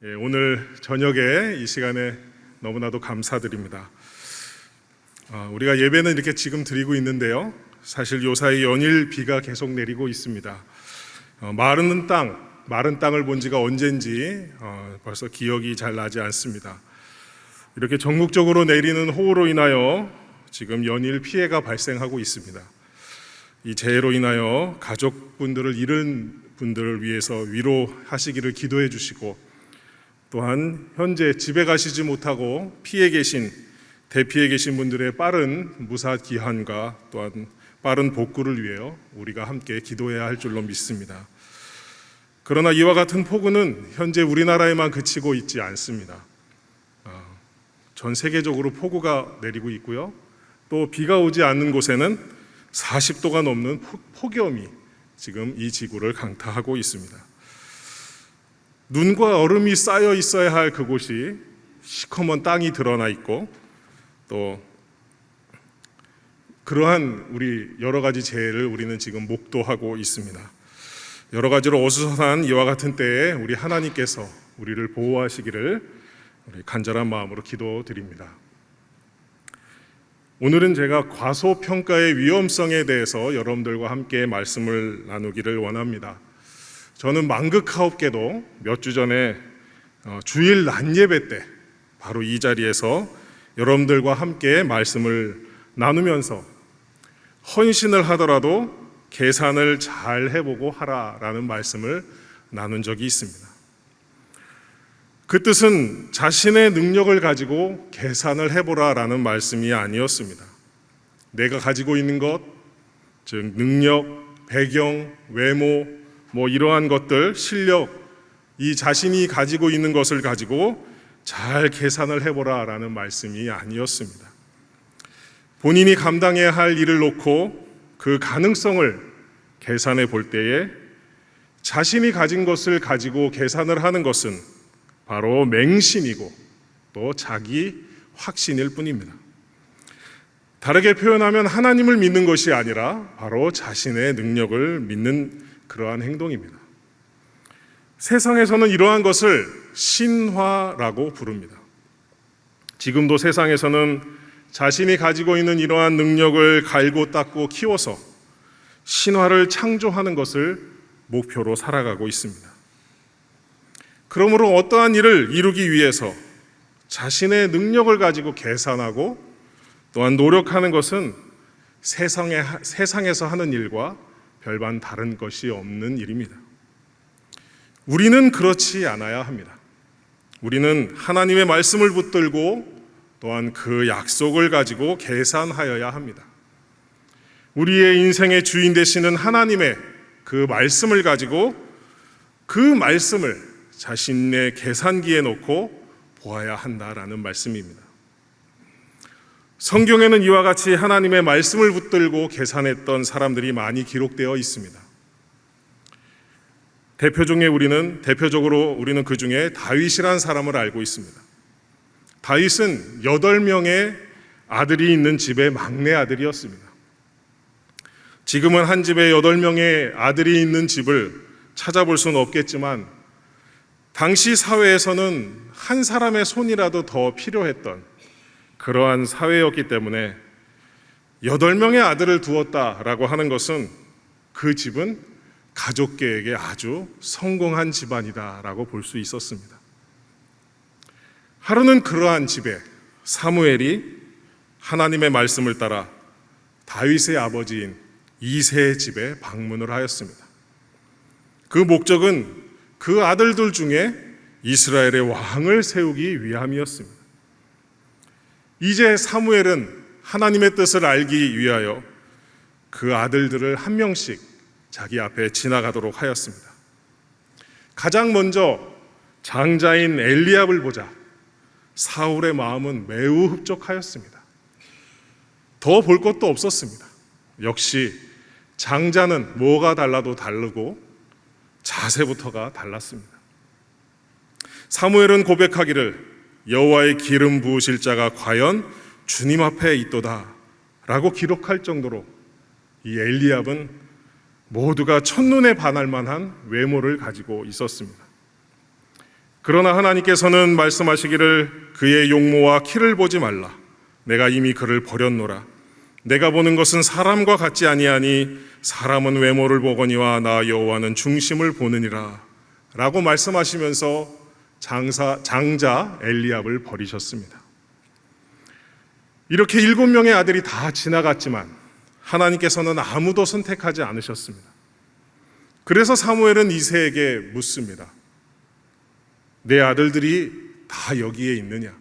오늘 저녁에 이 시간에 너무나도 감사드립니다. 우리가 예배는 이렇게 지금 드리고 있는데요. 사실 요사이 연일 비가 계속 내리고 있습니다. 마른 땅을 본 지가 언젠지 벌써 기억이 잘 나지 않습니다. 이렇게 전국적으로 내리는 호우로 인하여 지금 연일 피해가 발생하고 있습니다. 이 재해로 인하여 가족분들을 잃은 분들을 위해서 위로하시기를 기도해 주시고, 또한 현재 집에 가시지 못하고 대피해 계신 분들의 빠른 무사 귀환과 또한 빠른 복구를 위해 우리가 함께 기도해야 할 줄로 믿습니다. 그러나 이와 같은 폭우는 현재 우리나라에만 그치고 있지 않습니다. 전 세계적으로 폭우가 내리고 있고요. 또 비가 오지 않는 곳에는 40도가 넘는 폭염이 지금 이 지구를 강타하고 있습니다. 눈과 얼음이 쌓여 있어야 할 그곳이 시커먼 땅이 드러나 있고, 또 그러한 우리 여러 가지 재해를 우리는 지금 목도하고 있습니다. 여러 가지로 어수선한 이와 같은 때에 우리 하나님께서 우리를 보호하시기를 우리 간절한 마음으로 기도드립니다. 오늘은 제가 과소평가의 위험성에 대해서 여러분들과 함께 말씀을 나누기를 원합니다. 저는 망극하옵게도 몇 주 전에 주일 낮 예배 때 바로 이 자리에서 여러분들과 함께 말씀을 나누면서 헌신을 하더라도 계산을 잘 해보고 하라라는 말씀을 나눈 적이 있습니다. 그 뜻은 자신의 능력을 가지고 계산을 해보라라는 말씀이 아니었습니다. 내가 가지고 있는 것, 즉 능력, 배경, 외모, 이러한 것들, 실력, 이 자신이 가지고 있는 것을 가지고 잘 계산을 해보라라는 말씀이 아니었습니다. 본인이 감당해야 할 일을 놓고 그 가능성을 계산해 볼 때에 자신이 가진 것을 가지고 계산을 하는 것은 바로 맹신이고 또 자기 확신일 뿐입니다. 다르게 표현하면 하나님을 믿는 것이 아니라 바로 자신의 능력을 믿는 그러한 행동입니다. 세상에서는 이러한 것을 신화라고 부릅니다. 지금도 세상에서는 자신이 가지고 있는 이러한 능력을 갈고 닦고 키워서 신화를 창조하는 것을 목표로 살아가고 있습니다. 그러므로 어떠한 일을 이루기 위해서 자신의 능력을 가지고 계산하고 또한 노력하는 것은 세상에서 하는 일과 별반 다른 것이 없는 일입니다. 우리는 그렇지 않아야 합니다. 우리는 하나님의 말씀을 붙들고 또한 그 약속을 가지고 계산하여야 합니다. 우리의 인생의 주인 되시는 하나님의 그 말씀을 가지고 그 말씀을 자신의 계산기에 놓고 보아야 한다라는 말씀입니다. 성경에는 이와 같이 하나님의 말씀을 붙들고 계산했던 사람들이 많이 기록되어 있습니다. 대표적으로 우리는 그 중에 다윗이라는 사람을 알고 있습니다. 다윗은 8명의 아들이 있는 집의 막내 아들이었습니다. 지금은 한 집에 8명의 아들이 있는 집을 찾아볼 수는 없겠지만 당시 사회에서는 한 사람의 손이라도 더 필요했던 그러한 사회였기 때문에 8명의 아들을 두었다라고 하는 것은 그 집은 가족계에게 아주 성공한 집안이다라고 볼 수 있었습니다. 하루는 그러한 집에 사무엘이 하나님의 말씀을 따라 다윗의 아버지인 이새의 집에 방문을 하였습니다. 그 목적은 그 아들들 중에 이스라엘의 왕을 세우기 위함이었습니다. 이제 사무엘은 하나님의 뜻을 알기 위하여 그 아들들을 한 명씩 자기 앞에 지나가도록 하였습니다. 가장 먼저 장자인 엘리압을 보자 사울의 마음은 매우 흡족하였습니다. 더 볼 것도 없었습니다. 역시 장자는 뭐가 달라도 다르고 자세부터가 달랐습니다. 사무엘은 고백하기를 여호와의 기름 부으실 자가 과연 주님 앞에 있도다 라고 기록할 정도로 이 엘리압은 모두가 첫눈에 반할 만한 외모를 가지고 있었습니다. 그러나 하나님께서는 말씀하시기를 그의 용모와 키를 보지 말라. 내가 이미 그를 버렸노라. 내가 보는 것은 사람과 같지 아니하니 사람은 외모를 보거니와 나 여호와는 중심을 보느니라. 라고 말씀하시면서 장자 엘리압을 버리셨습니다. 이렇게 7명의 아들이 다 지나갔지만 하나님께서는 아무도 선택하지 않으셨습니다. 그래서 사무엘은 이새에게 묻습니다. 내 아들들이 다 여기에 있느냐?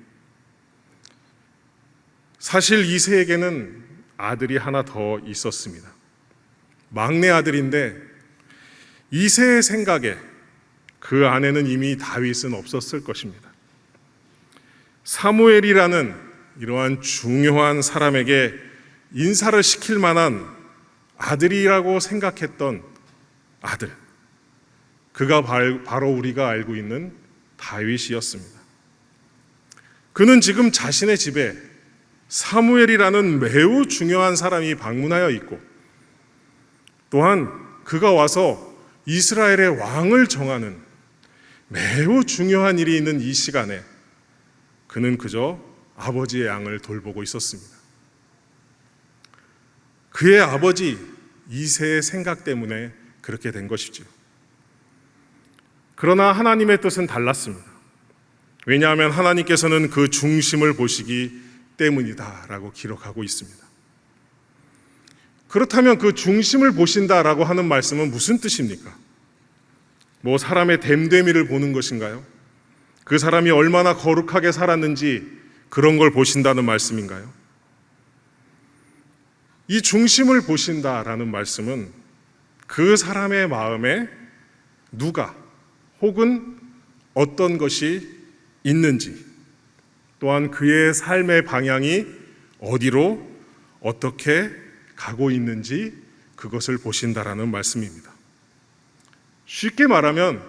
사실 이새에게는 아들이 하나 더 있었습니다. 막내 아들인데 이새의 생각에 그 안에는 이미 다윗은 없었을 것입니다. 사무엘이라는 이러한 중요한 사람에게 인사를 시킬 만한 아들이라고 생각했던 아들, 그가 바로 우리가 알고 있는 다윗이었습니다. 그는 지금 자신의 집에 사무엘이라는 매우 중요한 사람이 방문하여 있고, 또한 그가 와서 이스라엘의 왕을 정하는 매우 중요한 일이 있는 이 시간에 그는 그저 아버지의 양을 돌보고 있었습니다. 그의 아버지 이새의 생각 때문에 그렇게 된 것이죠. 그러나 하나님의 뜻은 달랐습니다. 왜냐하면 하나님께서는 그 중심을 보시기 때문이다라고 기록하고 있습니다. 그렇다면 그 중심을 보신다라고 하는 말씀은 무슨 뜻입니까? 뭐 사람의 됨됨이를 보는 것인가요? 그 사람이 얼마나 거룩하게 살았는지 그런 걸 보신다는 말씀인가요? 이 중심을 보신다라는 말씀은 그 사람의 마음에 누가 혹은 어떤 것이 있는지, 또한 그의 삶의 방향이 어디로 어떻게 가고 있는지 그것을 보신다라는 말씀입니다. 쉽게 말하면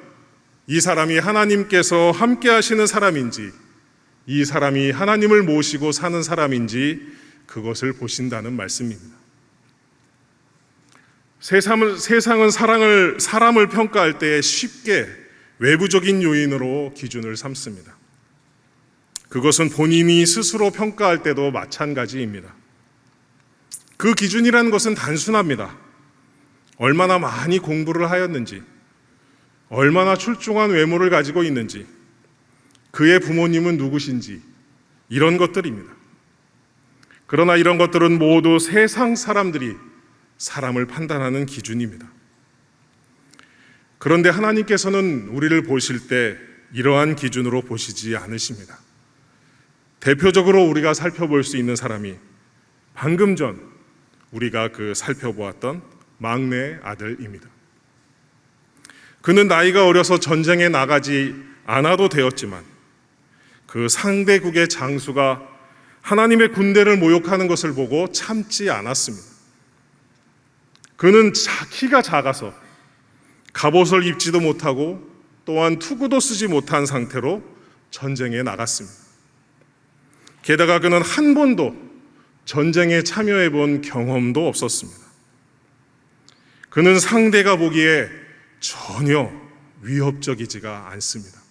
이 사람이 하나님께서 함께 하시는 사람인지, 이 사람이 하나님을 모시고 사는 사람인지 그것을 보신다는 말씀입니다. 세상은 사람을 평가할 때 쉽게 외부적인 요인으로 기준을 삼습니다. 그것은 본인이 스스로 평가할 때도 마찬가지입니다. 그 기준이라는 것은 단순합니다. 얼마나 많이 공부를 하였는지, 얼마나 출중한 외모를 가지고 있는지, 그의 부모님은 누구신지, 이런 것들입니다. 그러나 이런 것들은 모두 세상 사람들이 사람을 판단하는 기준입니다. 그런데 하나님께서는 우리를 보실 때 이러한 기준으로 보시지 않으십니다. 대표적으로 우리가 살펴볼 수 있는 사람이 방금 전 우리가 살펴보았던 막내 아들입니다. 그는 나이가 어려서 전쟁에 나가지 않아도 되었지만 그 상대국의 장수가 하나님의 군대를 모욕하는 것을 보고 참지 않았습니다. 그는 키가 작아서 갑옷을 입지도 못하고 또한 투구도 쓰지 못한 상태로 전쟁에 나갔습니다. 게다가 그는 한 번도 전쟁에 참여해 본 경험도 없었습니다. 그는 상대가 보기에 전혀 위협적이지가 않습니다.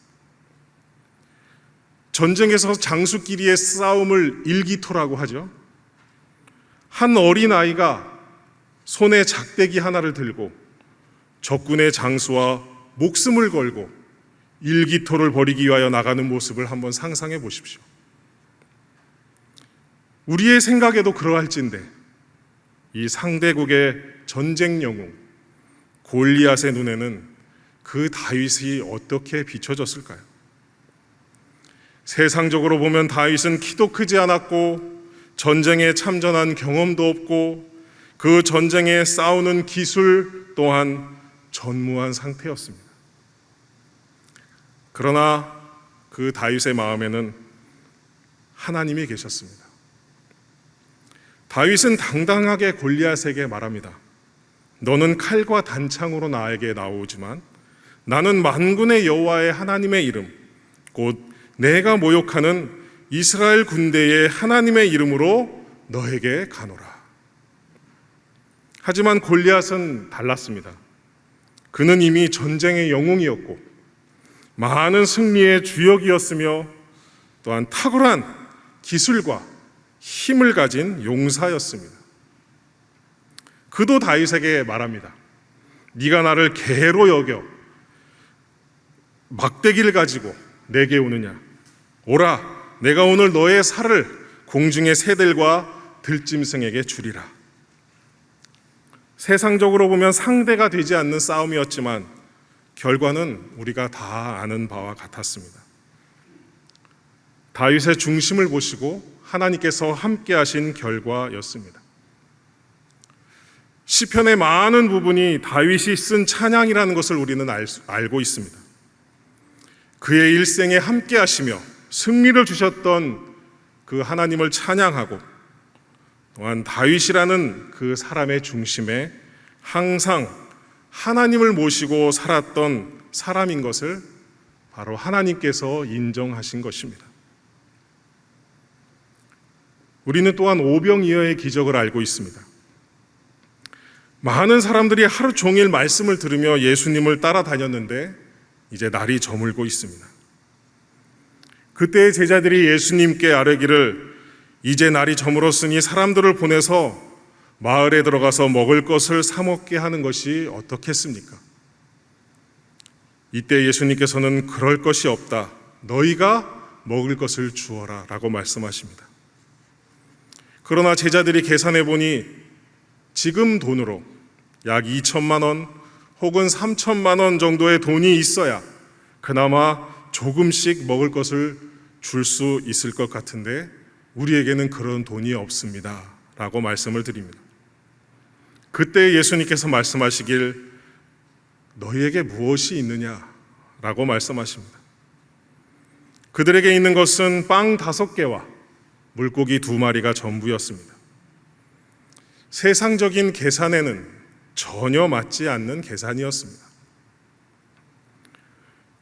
전쟁에서 장수끼리의 싸움을 일기토라고 하죠. 한 어린아이가 손에 작대기 하나를 들고 적군의 장수와 목숨을 걸고 일기토를 벌이기 위하여 나가는 모습을 한번 상상해 보십시오. 우리의 생각에도 그러할진데 이 상대국의 전쟁 영웅 골리앗의 눈에는 그 다윗이 어떻게 비춰졌을까요? 세상적으로 보면 다윗은 키도 크지 않았고 전쟁에 참전한 경험도 없고 그 전쟁에 싸우는 기술 또한 전무한 상태였습니다. 그러나 그 다윗의 마음에는 하나님이 계셨습니다. 다윗은 당당하게 골리앗에게 말합니다. 너는 칼과 단창으로 나에게 나오지만 나는 만군의 여호와의 하나님의 이름, 곧 내가 모욕하는 이스라엘 군대의 하나님의 이름으로 너에게 가노라. 하지만 골리앗은 달랐습니다. 그는 이미 전쟁의 영웅이었고 많은 승리의 주역이었으며 또한 탁월한 기술과 힘을 가진 용사였습니다. 그도 다윗에게 말합니다. 네가 나를 개로 여겨 막대기를 가지고 내게 오느냐? 오라, 내가 오늘 너의 살을 공중의 새들과 들짐승에게 주리라. 세상적으로 보면 상대가 되지 않는 싸움이었지만 결과는 우리가 다 아는 바와 같았습니다. 다윗의 중심을 보시고 하나님께서 함께 하신 결과였습니다. 시편의 많은 부분이 다윗이 쓴 찬양이라는 것을 우리는 알고 있습니다. 그의 일생에 함께 하시며 승리를 주셨던 그 하나님을 찬양하고 또한 다윗이라는 그 사람의 중심에 항상 하나님을 모시고 살았던 사람인 것을 바로 하나님께서 인정하신 것입니다. 우리는 또한 오병이어의 기적을 알고 있습니다. 많은 사람들이 하루 종일 말씀을 들으며 예수님을 따라다녔는데 이제 날이 저물고 있습니다. 그때 제자들이 예수님께 아뢰기를 이제 날이 저물었으니 사람들을 보내서 마을에 들어가서 먹을 것을 사 먹게 하는 것이 어떻겠습니까? 이때 예수님께서는 그럴 것이 없다. 너희가 먹을 것을 주어라 라고 말씀하십니다. 그러나 제자들이 계산해 보니 지금 돈으로 약 2천만 원 혹은 3천만 원 정도의 돈이 있어야 그나마 조금씩 먹을 것을 줄 수 있을 것 같은데 우리에게는 그런 돈이 없습니다 라고 말씀을 드립니다. 그때 예수님께서 말씀하시길 너희에게 무엇이 있느냐 라고 말씀하십니다. 그들에게 있는 것은 빵 5개와 물고기 2마리가 전부였습니다. 세상적인 계산에는 전혀 맞지 않는 계산이었습니다.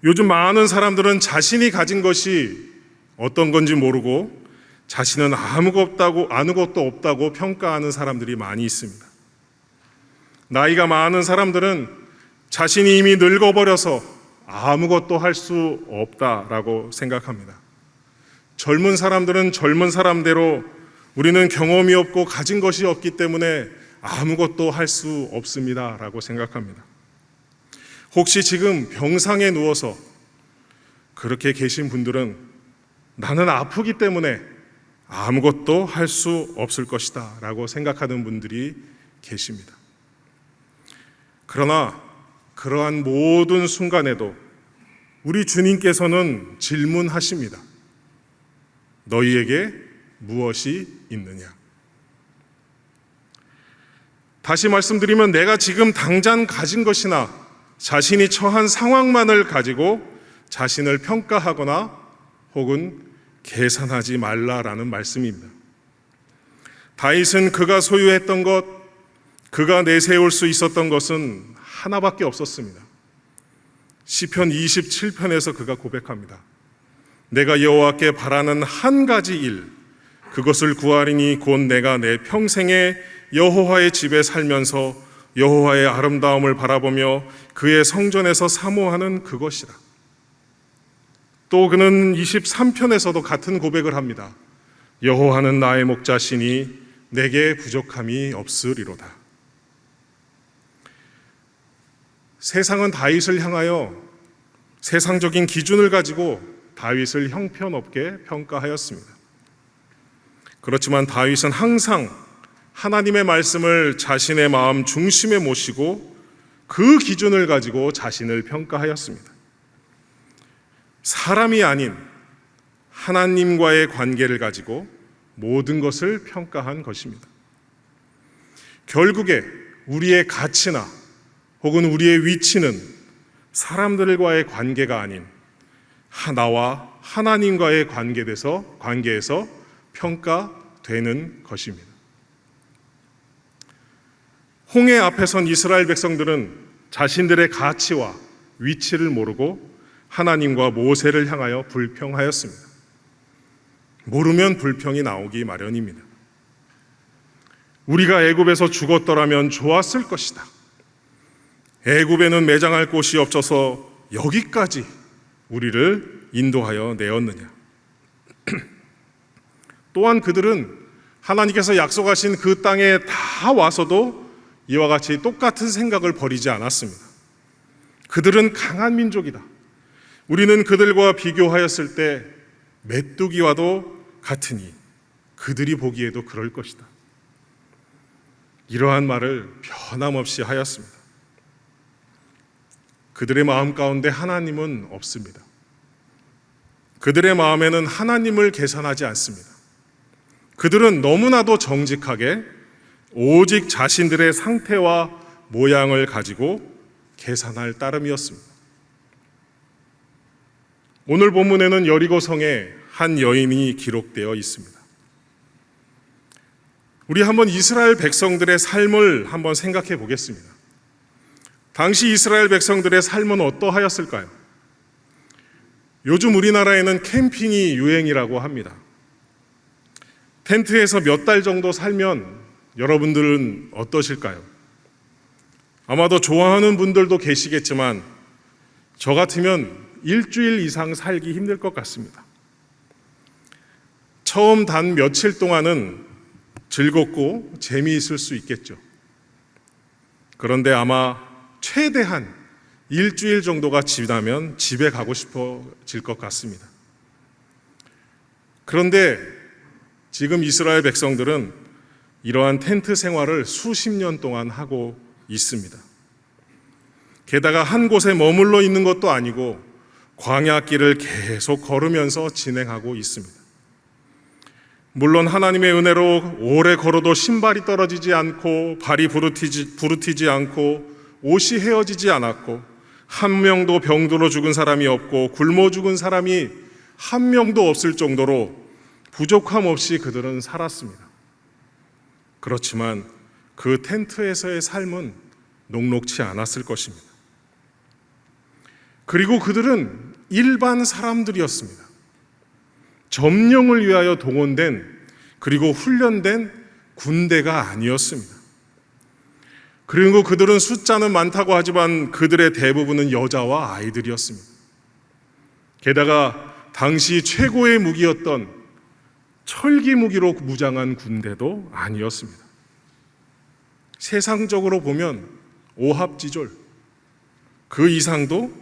요즘 많은 사람들은 자신이 가진 것이 어떤 건지 모르고 자신은 아무것도 없다고 평가하는 사람들이 많이 있습니다. 나이가 많은 사람들은 자신이 이미 늙어버려서 아무것도 할 수 없다라고 생각합니다. 젊은 사람들은 젊은 사람대로 우리는 경험이 없고 가진 것이 없기 때문에 아무것도 할 수 없습니다라고 생각합니다. 혹시 지금 병상에 누워서 그렇게 계신 분들은 나는 아프기 때문에 아무것도 할 수 없을 것이다 라고 생각하는 분들이 계십니다. 그러나 그러한 모든 순간에도 우리 주님께서는 질문하십니다. 너희에게 무엇이 있느냐? 다시 말씀드리면 내가 지금 당장 가진 것이나 자신이 처한 상황만을 가지고 자신을 평가하거나 혹은 계산하지 말라라는 말씀입니다. 다윗은 그가 소유했던 것, 그가 내세울 수 있었던 것은 하나밖에 없었습니다. 시편 27편에서 그가 고백합니다. 내가 여호와께 바라는 한 가지 일, 그것을 구하리니 곧 내가 내 평생에 여호와의 집에 살면서 여호와의 아름다움을 바라보며 그의 성전에서 사모하는 그것이라. 또 그는 23편에서도 같은 고백을 합니다. 여호와는 나의 목자시니 내게 부족함이 없으리로다. 세상은 다윗을 향하여 세상적인 기준을 가지고 다윗을 형편없게 평가하였습니다. 그렇지만 다윗은 항상 하나님의 말씀을 자신의 마음 중심에 모시고 그 기준을 가지고 자신을 평가하였습니다. 사람이 아닌 하나님과의 관계를 가지고 모든 것을 평가한 것입니다. 결국에 우리의 가치나 혹은 우리의 위치는 사람들과의 관계가 아닌 나와 하나님과의 관계에서 평가되는 것입니다. 홍해 앞에 선 이스라엘 백성들은 자신들의 가치와 위치를 모르고 하나님과 모세를 향하여 불평하였습니다. 모르면 불평이 나오기 마련입니다. 우리가 애굽에서 죽었더라면 좋았을 것이다. 애굽에는 매장할 곳이 없어서 여기까지 우리를 인도하여 내었느냐. 또한 그들은 하나님께서 약속하신 그 땅에 다 와서도 이와 같이 똑같은 생각을 버리지 않았습니다. 그들은 강한 민족이다. 우리는 그들과 비교하였을 때 메뚜기와도 같으니 그들이 보기에도 그럴 것이다. 이러한 말을 변함없이 하였습니다. 그들의 마음 가운데 하나님은 없습니다. 그들의 마음에는 하나님을 계산하지 않습니다. 그들은 너무나도 정직하게 오직 자신들의 상태와 모양을 가지고 계산할 따름이었습니다. 오늘 본문에는 여리고성에 한 여인이 기록되어 있습니다. 우리 한번 이스라엘 백성들의 삶을 한번 생각해 보겠습니다. 당시 이스라엘 백성들의 삶은 어떠하였을까요? 요즘 우리나라에는 캠핑이 유행이라고 합니다. 텐트에서 몇 달 정도 살면 여러분들은 어떠실까요? 아마도 좋아하는 분들도 계시겠지만 저 같으면 일주일 이상 살기 힘들 것 같습니다. 처음 단 며칠 동안은 즐겁고 재미있을 수 있겠죠. 그런데 아마 최대한 일주일 정도가 지나면 집에 가고 싶어질 것 같습니다. 그런데 지금 이스라엘 백성들은 이러한 텐트 생활을 수십 년 동안 하고 있습니다. 게다가 한 곳에 머물러 있는 것도 아니고 광야길을 계속 걸으면서 진행하고 있습니다. 물론 하나님의 은혜로 오래 걸어도 신발이 떨어지지 않고 발이 부르티지 않고 옷이 헤어지지 않았고 한 명도 병들어 죽은 사람이 없고 굶어 죽은 사람이 한 명도 없을 정도로 부족함 없이 그들은 살았습니다. 그렇지만 그 텐트에서의 삶은 녹록치 않았을 것입니다. 그리고 그들은 일반 사람들이었습니다. 점령을 위하여 동원된 그리고 훈련된 군대가 아니었습니다. 그리고 그들은 숫자는 많다고 하지만 그들의 대부분은 여자와 아이들이었습니다. 게다가 당시 최고의 무기였던 철기 무기로 무장한 군대도 아니었습니다. 세상적으로 보면 오합지졸, 그 이상도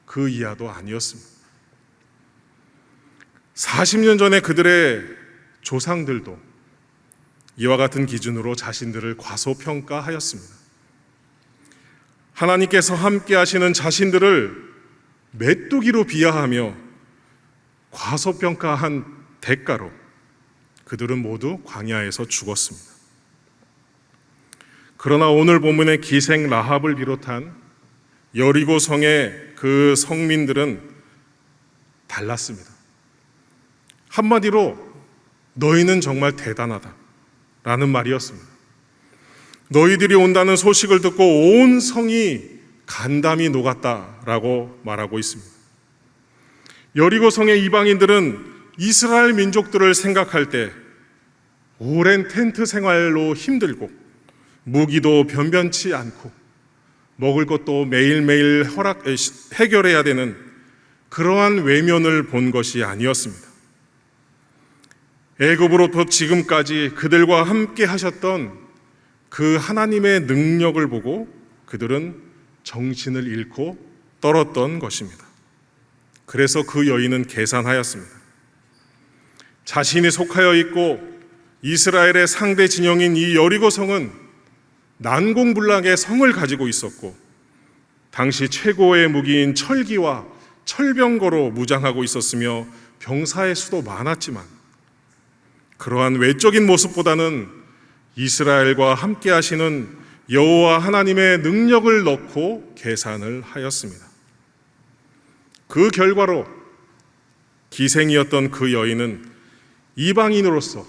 그 이하도 아니었습니다. 40년 전에 그들의 조상들도 이와 같은 기준으로 자신들을 과소평가하였습니다. 하나님께서 함께 하시는 자신들을 메뚜기로 비하하며 과소평가한 대가로 그들은 모두 광야에서 죽었습니다. 그러나 오늘 본문의 기생 라합을 비롯한 여리고 성의 그 성민들은 달랐습니다. 한마디로 너희는 정말 대단하다 라는 말이었습니다. 너희들이 온다는 소식을 듣고 온 성이 간담이 녹았다라고 말하고 있습니다. 여리고 성의 이방인들은 이스라엘 민족들을 생각할 때 오랜 텐트 생활로 힘들고 무기도 변변치 않고 먹을 것도 매일매일 해결해야 되는 그러한 외면을 본 것이 아니었습니다. 애굽으로부터 지금까지 그들과 함께 하셨던 그 하나님의 능력을 보고 그들은 정신을 잃고 떨었던 것입니다. 그래서 그 여인은 계산하였습니다. 자신이 속하여 있고 이스라엘의 상대 진영인 이 여리고 성은 난공불락의 성을 가지고 있었고 당시 최고의 무기인 철기와 철병거로 무장하고 있었으며 병사의 수도 많았지만 그러한 외적인 모습보다는 이스라엘과 함께 하시는 여호와 하나님의 능력을 넣고 계산을 하였습니다. 그 결과로 기생이었던 그 여인은 이방인으로서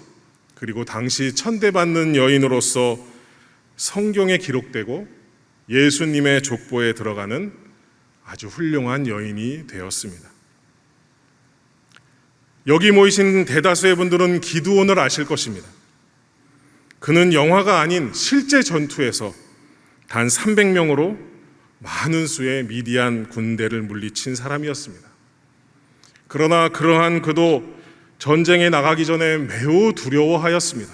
그리고 당시 천대받는 여인으로서 성경에 기록되고 예수님의 족보에 들어가는 아주 훌륭한 여인이 되었습니다. 여기 모이신 대다수의 분들은 기드온을 아실 것입니다. 그는 영화가 아닌 실제 전투에서 단 300명으로 많은 수의 미디안 군대를 물리친 사람이었습니다. 그러나 그러한 그도 전쟁에 나가기 전에 매우 두려워하였습니다.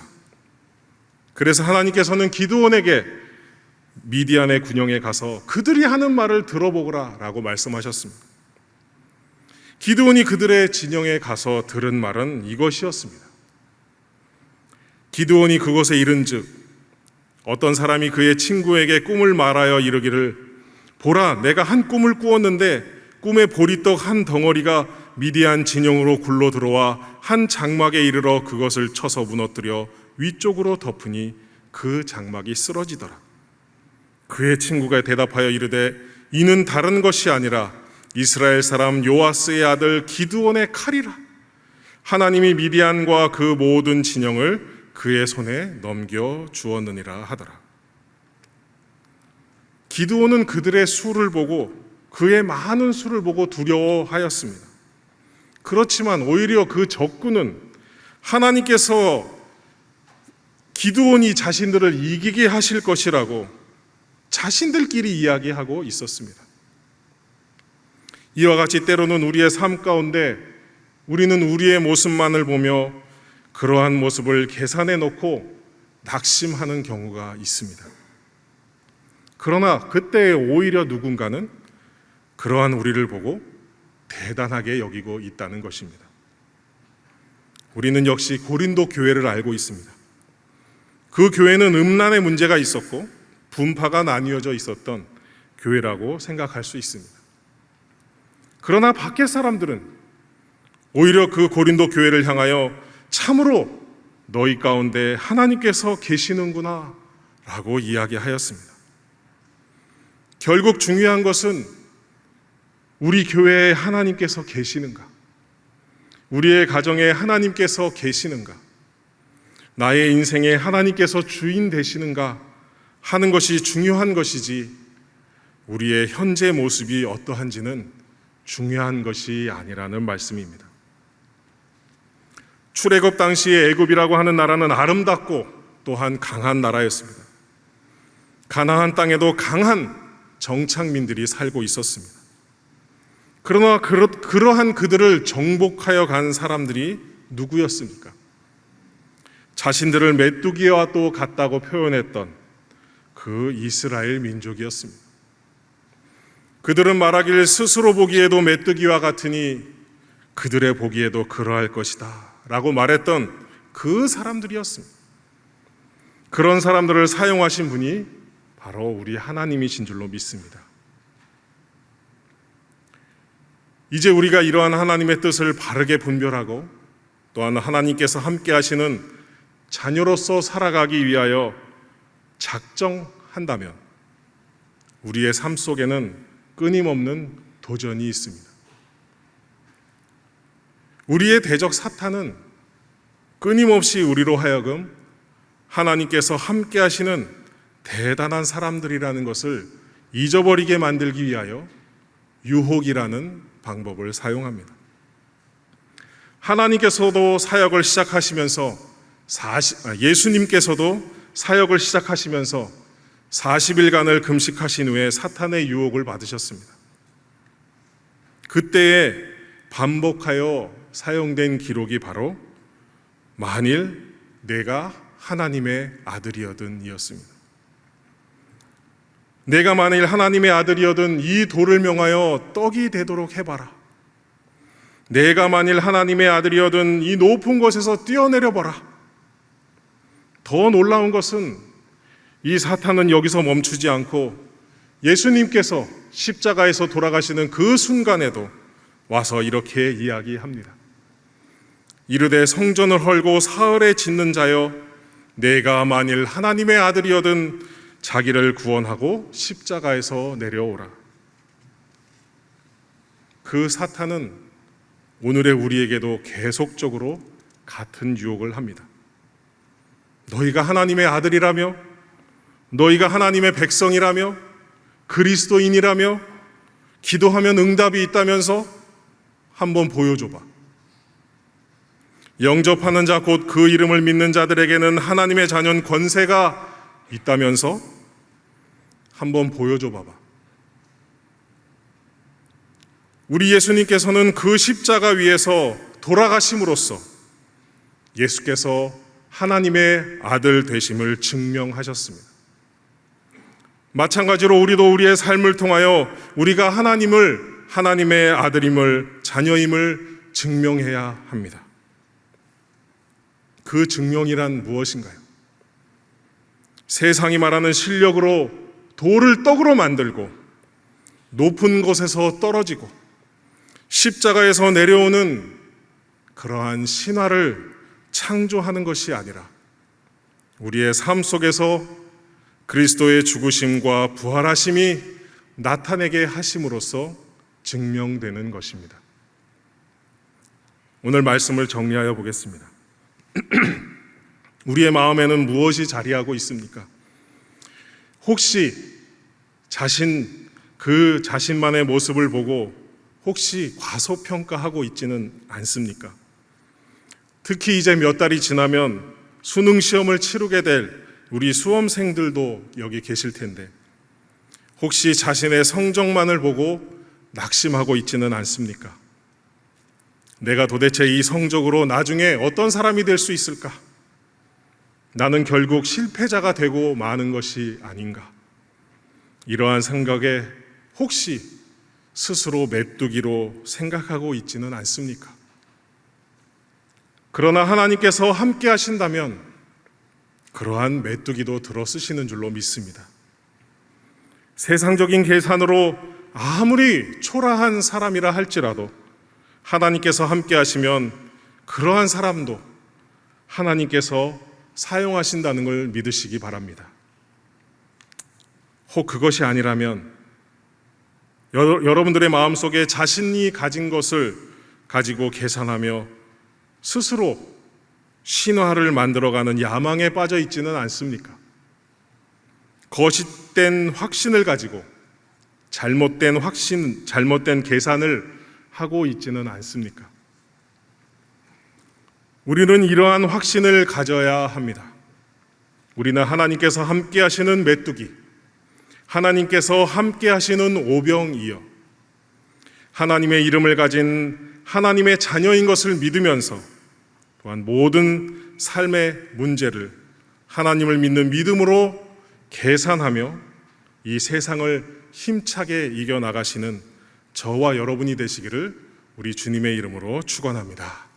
그래서 하나님께서는 기드온에게 미디안의 군영에 가서 그들이 하는 말을 들어보거라 라고 말씀하셨습니다. 기드온이 그들의 진영에 가서 들은 말은 이것이었습니다. 기드온이 그곳에 이른즉 어떤 사람이 그의 친구에게 꿈을 말하여 이르기를 보라, 내가 한 꿈을 꾸었는데 꿈에 보리떡 한 덩어리가 미디안 진영으로 굴러 들어와 한 장막에 이르러 그것을 쳐서 무너뜨려 위쪽으로 덮으니 그 장막이 쓰러지더라. 그의 친구가 대답하여 이르되 이는 다른 것이 아니라 이스라엘 사람 요아스의 아들 기드온의 칼이라. 하나님이 미디안과 그 모든 진영을 그의 손에 넘겨 주었느니라 하더라. 기드온은 그들의 수를 보고 그의 많은 수를 보고 두려워하였습니다. 그렇지만 오히려 그 적군은 하나님께서 기드온이 자신들을 이기게 하실 것이라고 자신들끼리 이야기하고 있었습니다. 이와 같이 때로는 우리의 삶 가운데 우리는 우리의 모습만을 보며 그러한 모습을 계산해 놓고 낙심하는 경우가 있습니다. 그러나 그때 오히려 누군가는 그러한 우리를 보고 대단하게 여기고 있다는 것입니다. 우리는 역시 고린도 교회를 알고 있습니다. 그 교회는 음란의 문제가 있었고 분파가 나뉘어져 있었던 교회라고 생각할 수 있습니다. 그러나 밖의 사람들은 오히려 그 고린도 교회를 향하여 참으로 너희 가운데 하나님께서 계시는구나 라고 이야기하였습니다. 결국 중요한 것은 우리 교회에 하나님께서 계시는가? 우리의 가정에 하나님께서 계시는가? 나의 인생에 하나님께서 주인 되시는가 하는 것이 중요한 것이지 우리의 현재 모습이 어떠한지는 중요한 것이 아니라는 말씀입니다. 출애굽 당시에 애굽이라고 하는 나라는 아름답고 또한 강한 나라였습니다. 가나안 땅에도 강한 정착민들이 살고 있었습니다. 그러나 그러한 그들을 정복하여 간 사람들이 누구였습니까? 자신들을 메뚜기와 또 같다고 표현했던 그 이스라엘 민족이었습니다. 그들은 말하길 스스로 보기에도 메뚜기와 같으니 그들의 보기에도 그러할 것이다 라고 말했던 그 사람들이었습니다. 그런 사람들을 사용하신 분이 바로 우리 하나님이신 줄로 믿습니다. 이제 우리가 이러한 하나님의 뜻을 바르게 분별하고 또한 하나님께서 함께 하시는 자녀로서 살아가기 위하여 작정한다면 우리의 삶 속에는 끊임없는 도전이 있습니다. 우리의 대적 사탄은 끊임없이 우리로 하여금 하나님께서 함께 하시는 대단한 사람들이라는 것을 잊어버리게 만들기 위하여 유혹이라는 방법을 사용합니다. 하나님께서도 사역을 시작하시면서 예수님께서도 사역을 시작하시면서 40일간을 금식하신 후에 사탄의 유혹을 받으셨습니다. 그때에 반복하여 사용된 기록이 바로 만일 내가 하나님의 아들이어든 이었습니다. 내가 만일 하나님의 아들이어든 이 돌을 명하여 떡이 되도록 해봐라. 내가 만일 하나님의 아들이어든 이 높은 곳에서 뛰어내려봐라. 더 놀라운 것은 이 사탄은 여기서 멈추지 않고 예수님께서 십자가에서 돌아가시는 그 순간에도 와서 이렇게 이야기합니다. 이르되 성전을 헐고 사흘에 짓는 자여 내가 만일 하나님의 아들이어든 자기를 구원하고 십자가에서 내려오라. 그 사탄은 오늘의 우리에게도 계속적으로 같은 유혹을 합니다. 너희가 하나님의 아들이라며, 너희가 하나님의 백성이라며, 그리스도인이라며, 기도하면 응답이 있다면서 한번 보여줘봐. 영접하는 자 곧 그 이름을 믿는 자들에게는 하나님의 자녀 권세가 있다면서 한번 보여줘 봐봐. 우리 예수님께서는 그 십자가 위에서 돌아가심으로써 예수께서 하나님의 아들 되심을 증명하셨습니다. 마찬가지로 우리도 우리의 삶을 통하여 우리가 하나님의 아들임을, 자녀임을 증명해야 합니다. 그 증명이란 무엇인가요? 세상이 말하는 실력으로 돌을 떡으로 만들고 높은 곳에서 떨어지고 십자가에서 내려오는 그러한 신화를 창조하는 것이 아니라 우리의 삶 속에서 그리스도의 죽으심과 부활하심이 나타내게 하심으로써 증명되는 것입니다. 오늘 말씀을 정리하여 보겠습니다. 우리의 마음에는 무엇이 자리하고 있습니까? 혹시 자신만의 모습을 보고 혹시 과소평가하고 있지는 않습니까? 특히 이제 몇 달이 지나면 수능 시험을 치르게 될 우리 수험생들도 여기 계실 텐데 혹시 자신의 성적만을 보고 낙심하고 있지는 않습니까? 내가 도대체 이 성적으로 나중에 어떤 사람이 될 수 있을까? 나는 결국 실패자가 되고 마는 것이 아닌가? 이러한 생각에 혹시 스스로 메뚜기로 생각하고 있지는 않습니까? 그러나 하나님께서 함께 하신다면 그러한 메뚜기도 들어 쓰시는 줄로 믿습니다. 세상적인 계산으로 아무리 초라한 사람이라 할지라도 하나님께서 함께 하시면 그러한 사람도 하나님께서 사용하신다는 걸 믿으시기 바랍니다. 혹 그것이 아니라면 여러분들의 마음속에 자신이 가진 것을 가지고 계산하며 스스로 신화를 만들어가는 야망에 빠져 있지는 않습니까? 거짓된 확신을 가지고 잘못된 계산을 하고 있지는 않습니까? 우리는 이러한 확신을 가져야 합니다. 우리는 하나님께서 함께 하시는 메뚜기, 하나님께서 함께 하시는 오병이어 하나님의 이름을 가진 하나님의 자녀인 것을 믿으면서 또한 모든 삶의 문제를 하나님을 믿는 믿음으로 계산하며 이 세상을 힘차게 이겨나가시는 저와 여러분이 되시기를 우리 주님의 이름으로 축원합니다.